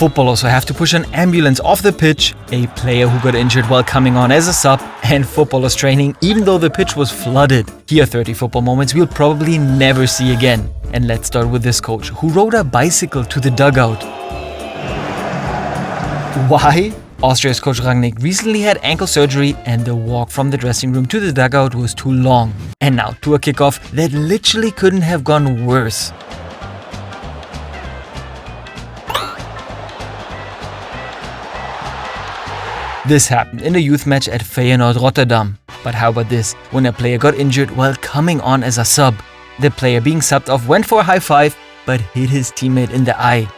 Football also have to push an ambulance off the pitch, a player who got injured while coming on as a sub, and footballers training even though the pitch was flooded. Here are 30 football moments we'll probably never see again. And let's start with this coach who rode a bicycle to the dugout. Why? Austria's coach Rangnick recently had ankle surgery and the walk from the dressing room to the dugout was too long. And now to a kickoff that literally couldn't have gone worse. This happened in a youth match at Feyenoord Rotterdam. But how about this, when a player got injured while coming on as a sub? The player being subbed off went for a high five but hit his teammate in the eye.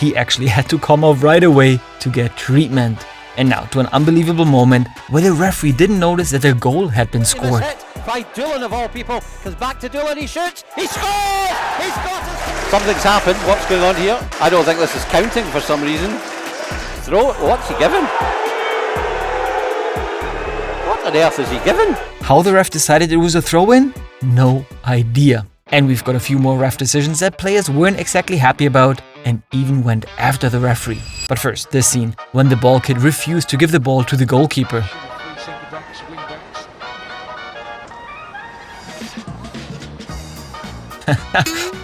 He actually had to come off right away to get treatment. And now to an unbelievable moment where the referee didn't notice that their goal had been scored. By Doolan of all people, comes back to Doolan, he shoots, he scores! He's got it! Something's happened, what's going on here? I don't think this is counting for some reason. Throw, what's he given? What on earth is he given? How the ref decided it was a throw-in? No idea. And we've got a few more ref decisions that players weren't exactly happy about and even went after the referee. But first, this scene, when the ball kid refused to give the ball to the goalkeeper.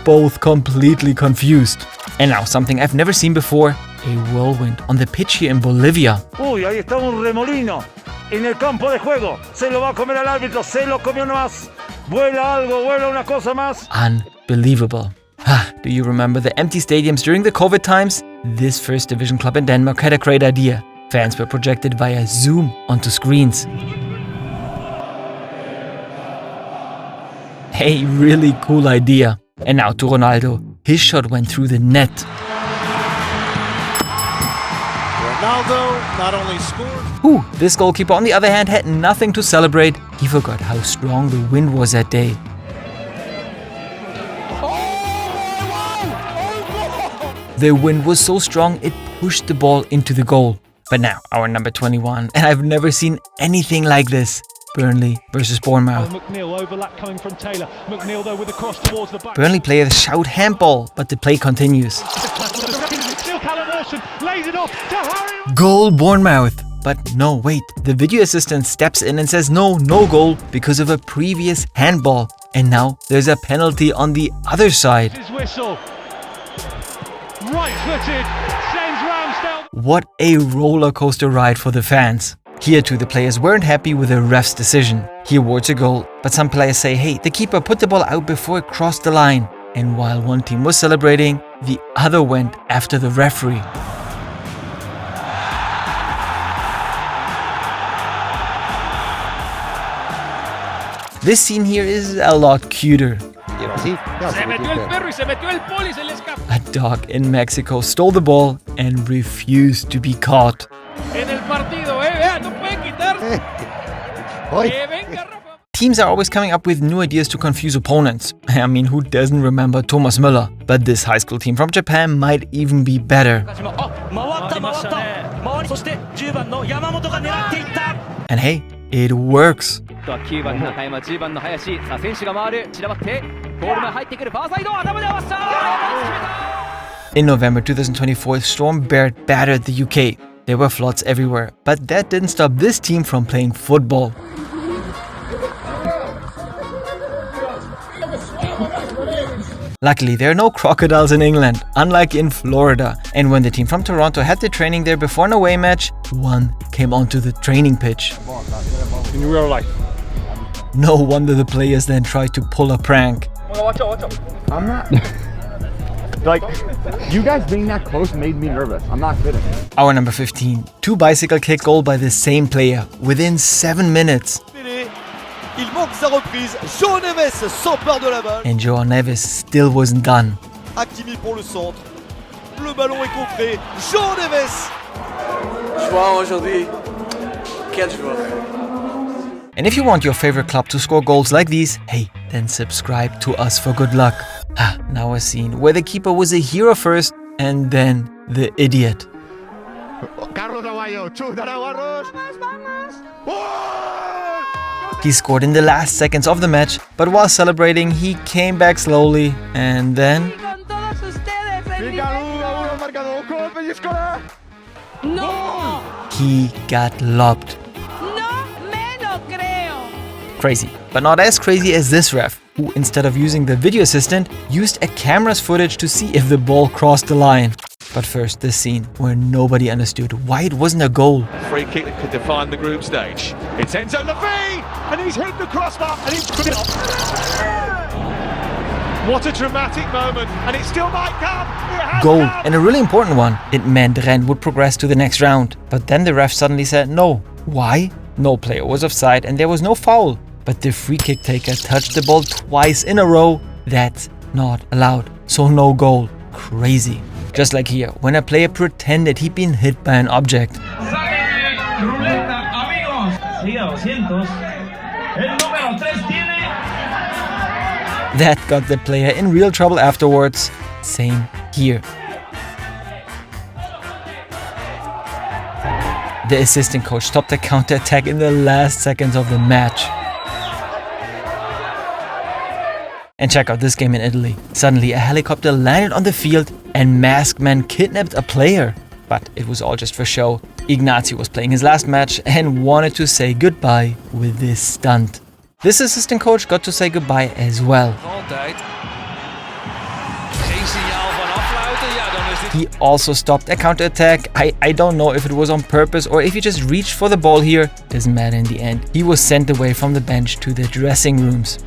Both completely confused. And now something I've never seen before, a whirlwind on the pitch here in Bolivia. Uy, ahí está un remolino en el campo de juego. Se lo va a comer al árbitro, se lo comió nomás. Vuela algo, vuela una cosa más. Unbelievable. Do you remember the empty stadiums during the COVID times? This first division club in Denmark had a great idea. Fans were projected via Zoom onto screens. A really cool idea. And now to Ronaldo. His shot went through the net. Ronaldo not only scored. This goalkeeper on the other hand had nothing to celebrate. He forgot how strong the wind was that day. The wind was so strong it pushed the ball into the goal. But now, our number 21, and I've never seen anything like this. Burnley versus Bournemouth. McNeil overlap coming from Taylor. McNeil though with a cross towards the back. Burnley players shout handball, but the play continues. Still Callum Wilson lays it off to Harry. Goal Bournemouth. But no, wait, the video assistant steps in and says no goal because of a previous handball. And now there's a penalty on the other side. His whistle. Right-footed, sends Ramsdale. What a roller coaster ride for the fans. Here too, the players weren't happy with the ref's decision. He awards a goal, but some players say, hey, the keeper put the ball out before it crossed the line. And while one team was celebrating, the other went after the referee. This scene here is a lot cuter. A dog in Mexico stole the ball and refused to be caught. Teams are always coming up with new ideas to confuse opponents. I mean, who doesn't remember Thomas Müller? But this high school team from Japan might even be better. And hey, it works. In November 2024, Storm Barrett battered the UK. There were floods everywhere, but that didn't stop this team from playing football. Luckily, there are no crocodiles in England, unlike in Florida. And when the team from Toronto had their training there before an away match, one came onto the training pitch. In real life. No wonder the players then tried to pull a prank. I'm not. Like, you guys being that close made me nervous. I'm not kidding. Our number 15, two bicycle kick goal by the same player within 7 minutes. Il manque sa reprise. João Neves sans peur de la balle. And João Neves still wasn't done. Hakimi pour le centre. Le ballon est contré. João Neves. João aujourd'hui, quel joueur. And if you want your favorite club to score goals like these, hey, then subscribe to us for good luck. Now a scene where the keeper was a hero first and then the idiot. He scored in the last seconds of the match, but while celebrating, he came back slowly and then No, He got lobbed. no me lo creo. Crazy, but not as crazy as this ref, who instead of using the video assistant, used a camera's footage to see if the ball crossed the line. But first, this scene where nobody understood why it wasn't a goal. Free kick that could define the group stage. It's Enzo Lafay, and he's hit the crossbar, and he's put it off. What a dramatic moment, and it still might come. It has Goal, come. and a really important one. It meant Rennes would progress to the next round. But then the ref suddenly said no. Why? No player was offside and there was no foul. But the free kick taker touched the ball twice in a row. That's not allowed. So no goal. Crazy. Just like here, when a player pretended he'd been hit by an object. That got the player in real trouble afterwards. Same here. The assistant coach stopped the counter-attack in the last seconds of the match. And check out this game in Italy. Suddenly a helicopter landed on the field and masked men kidnapped a player. But it was all just for show. Ignazio was playing his last match and wanted to say goodbye with this stunt. This assistant coach got to say goodbye as well. He also stopped a counter-attack. I don't know if it was on purpose or if he just reached for the ball here. Doesn't matter in the end. He was sent away from the bench to the dressing rooms.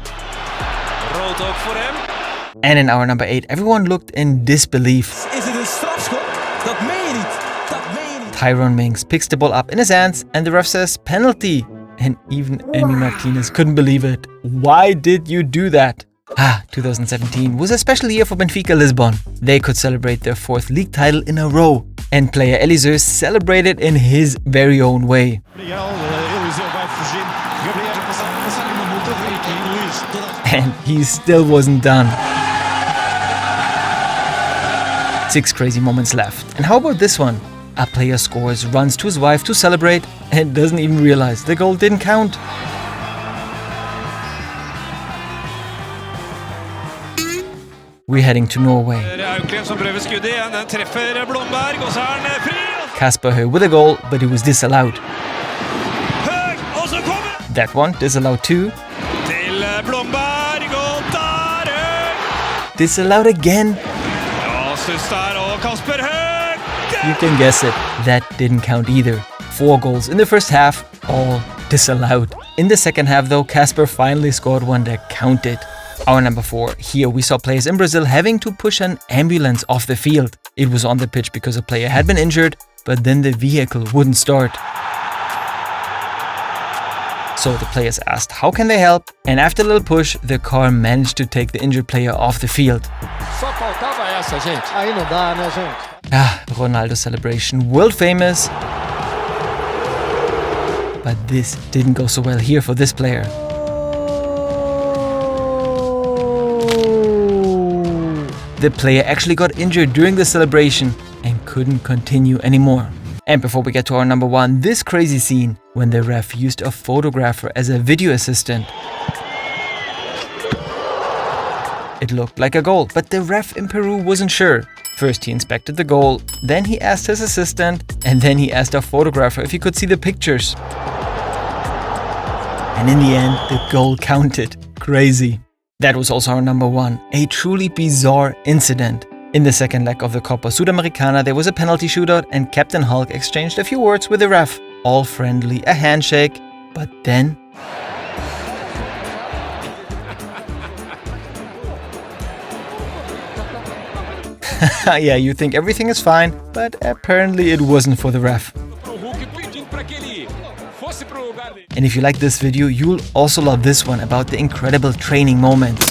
And in hour number 8, everyone looked in disbelief. Tyrone Mings picks the ball up in his hands and the ref says penalty. And even Emi Martinez couldn't believe it. Why did you do that? 2017 was a special year for Benfica Lisbon. They could celebrate their 4th league title in a row. And player Eliseu celebrated in his very own way. And he still wasn't done. 6 crazy moments left. And how about this one? A player scores, runs to his wife to celebrate, and doesn't even realize the goal didn't count. We're heading to Norway. Kasper Høeg with a goal, but it was disallowed. That one disallowed too. Disallowed again. You can guess it, that didn't count either. 4 goals in the first half, all disallowed. In the second half though, Kasper finally scored one that counted. Hour number 4, here we saw players in Brazil having to push an ambulance off the field. It was on the pitch because a player had been injured, but then the vehicle wouldn't start. So the players asked how can they help, and after a little push, the car managed to take the injured player off the field. Ronaldo celebration, world famous. But this didn't go so well here for this player. The player actually got injured during the celebration and couldn't continue anymore. And before we get to our number 1, this crazy scene when the ref used a photographer as a video assistant. It looked like a goal, but the ref in Peru wasn't sure. First he inspected the goal, then he asked his assistant, and then he asked our photographer if he could see the pictures. And in the end, the goal counted. Crazy. That was also our number 1, a truly bizarre incident. In the second leg of the Copa Sudamericana, there was a penalty shootout and Captain Hulk exchanged a few words with the ref. All friendly, a handshake, but then... yeah, you think everything is fine, but apparently it wasn't for the ref. And if you like this video, you'll also love this one about the incredible training moments.